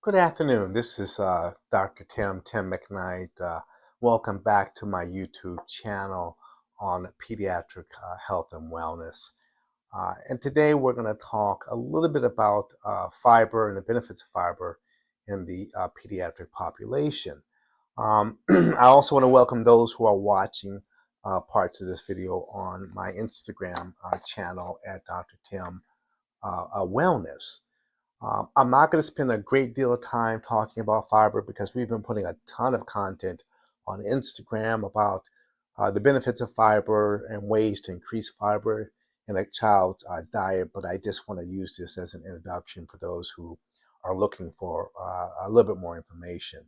Good afternoon. This is Dr. Tim McKnight. Welcome back to my YouTube channel on pediatric health and wellness. And today we're going to talk a little bit about fiber and the benefits of fiber in the pediatric population. I also want to welcome those who are watching parts of this video on my Instagram channel at Dr. Tim Wellness. I'm not going to spend a great deal of time talking about fiber because we've been putting a ton of content on Instagram about the benefits of fiber and ways to increase fiber in a child's diet, but I just want to use this as an introduction for those who are looking for a little bit more information.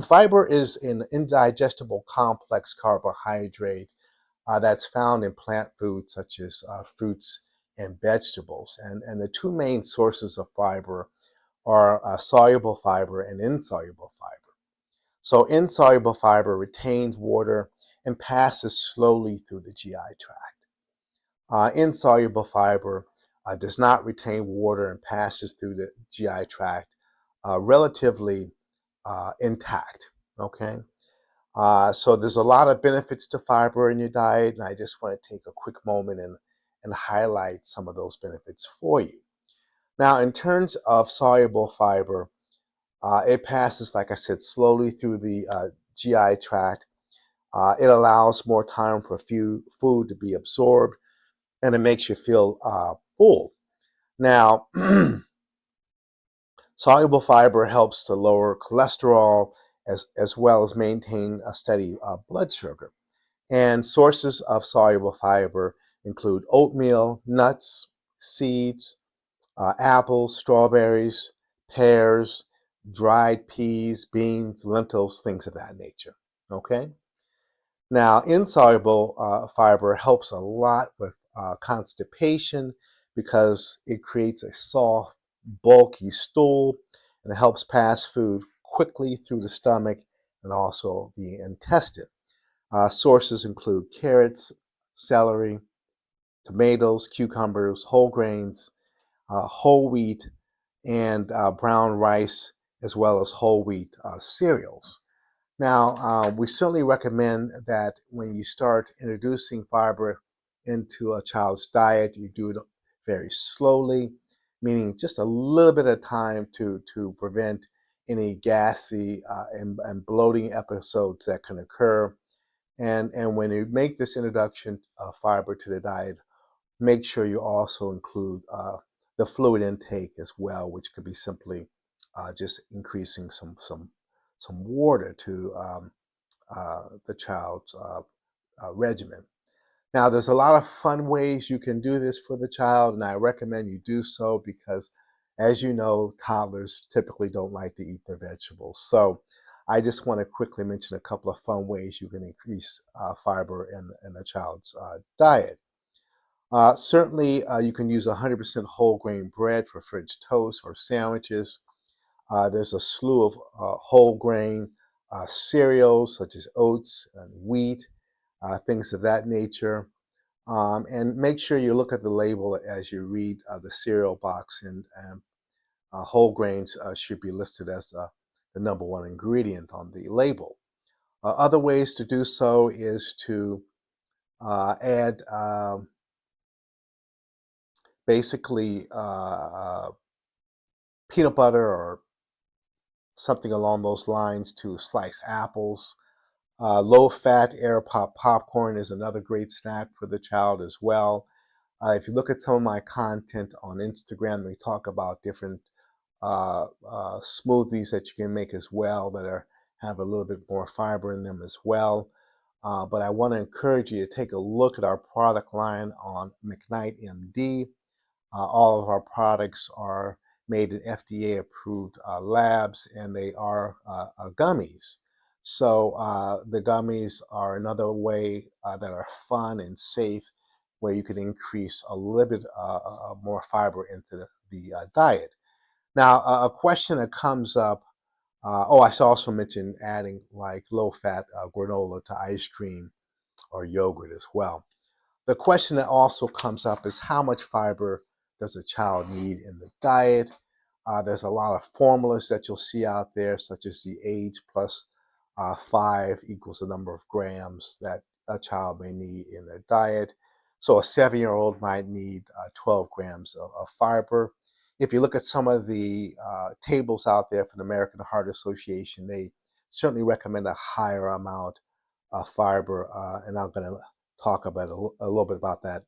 Fiber is an indigestible complex carbohydrate that's found in plant foods such as fruits and vegetables. And the two main sources of fiber are soluble fiber and insoluble fiber. So insoluble fiber retains water and passes slowly through the GI tract. Insoluble fiber does not retain water and passes through the GI tract relatively intact, okay? So there's a lot of benefits to fiber in your diet, and I just want to take a quick moment and highlight some of those benefits for you. Now, in terms of soluble fiber, it passes, like I said, slowly through the GI tract. It allows more time for food to be absorbed, and it makes you feel full. Now, soluble fiber helps to lower cholesterol as well as maintain a steady blood sugar. And sources of soluble fiber include oatmeal, nuts, seeds, apples, strawberries, pears, dried peas, beans, lentils, things of that nature. Okay? Now, insoluble fiber helps a lot with constipation because it creates a soft, bulky stool and it helps pass food quickly through the stomach and also the intestine. Sources include carrots, celery, tomatoes, cucumbers, whole grains, whole wheat, and brown rice, as well as whole wheat cereals. Now, we certainly recommend that when you start introducing fiber into a child's diet, you do it very slowly, meaning just a little bit of time to prevent any gassy and bloating episodes that can occur. And when you make this introduction of fiber to the diet, make sure you also include the fluid intake as well, which could be simply just increasing some water to the child's regimen. Now, there's a lot of fun ways you can do this for the child, and I recommend you do so because, as you know, toddlers typically don't like to eat their vegetables. So I just want to quickly mention a couple of fun ways you can increase fiber in the child's diet. Certainly, you can use 100% whole grain bread for French toast or sandwiches. There's a slew of whole grain cereals such as oats and wheat, things of that nature. And make sure you look at the label as you read the cereal box, and whole grains should be listed as the number one ingredient on the label. Other ways to do so is to add basically peanut butter or something along those lines to sliced apples. Low-fat air pop popcorn is another great snack for the child as well. If you look at some of my content on Instagram, we talk about different smoothies that you can make as well that have a little bit more fiber in them as well. But I want to encourage you to take a look at our product line on McKnight MD. All of our products are made in FDA-approved labs, and they are gummies. So the gummies are another way that are fun and safe, where you can increase a little bit more fiber into the diet. Now, a question that comes up, I should also mention adding like low-fat granola to ice cream or yogurt as well. The question that also comes up is how much fiber does a child need in the diet? There's a lot of formulas that you'll see out there, such as the age plus 5 equals the number of grams that a child may need in their diet. So a 7-year-old might need 12 grams of fiber. If you look at some of the tables out there from the American Heart Association, they certainly recommend a higher amount of fiber, and I'm going to talk about a little bit about that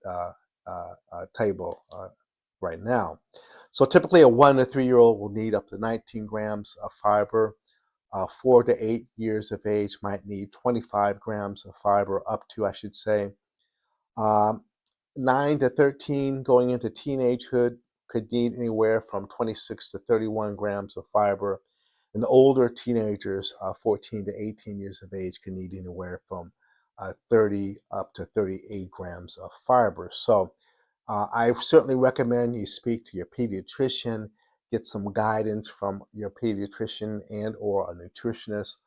table right now. So typically a 1 to 3-year-old will need up to 19 grams of fiber. 4 to 8 years of age might need 25 grams of fiber, up to, I should say. Um, 9 to 13 going into teenagehood could need anywhere from 26 to 31 grams of fiber. And older teenagers, 14 to 18 years of age, can need anywhere from 30 up to 38 grams of fiber. So I certainly recommend you speak to your pediatrician, get some guidance from your pediatrician and or a nutritionist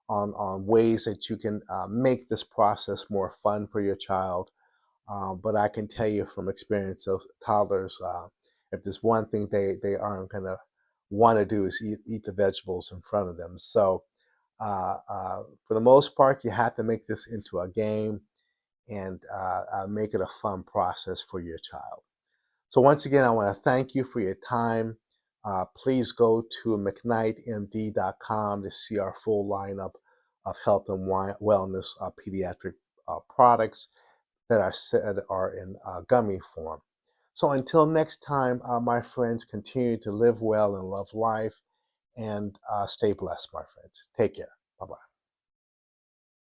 on ways that you can make this process more fun for your child. But I can tell you from experience of toddlers, if there's one thing they aren't going to want to do is eat the vegetables in front of them. So for the most part, you have to make this into a game and make it a fun process for your child. So once again, I want to thank you for your time. Please go to mcknightmd.com to see our full lineup of health and wellness pediatric products that are in gummy form. So until next time, my friends, continue to live well and love life and stay blessed, my friends. Take care. Bye-bye.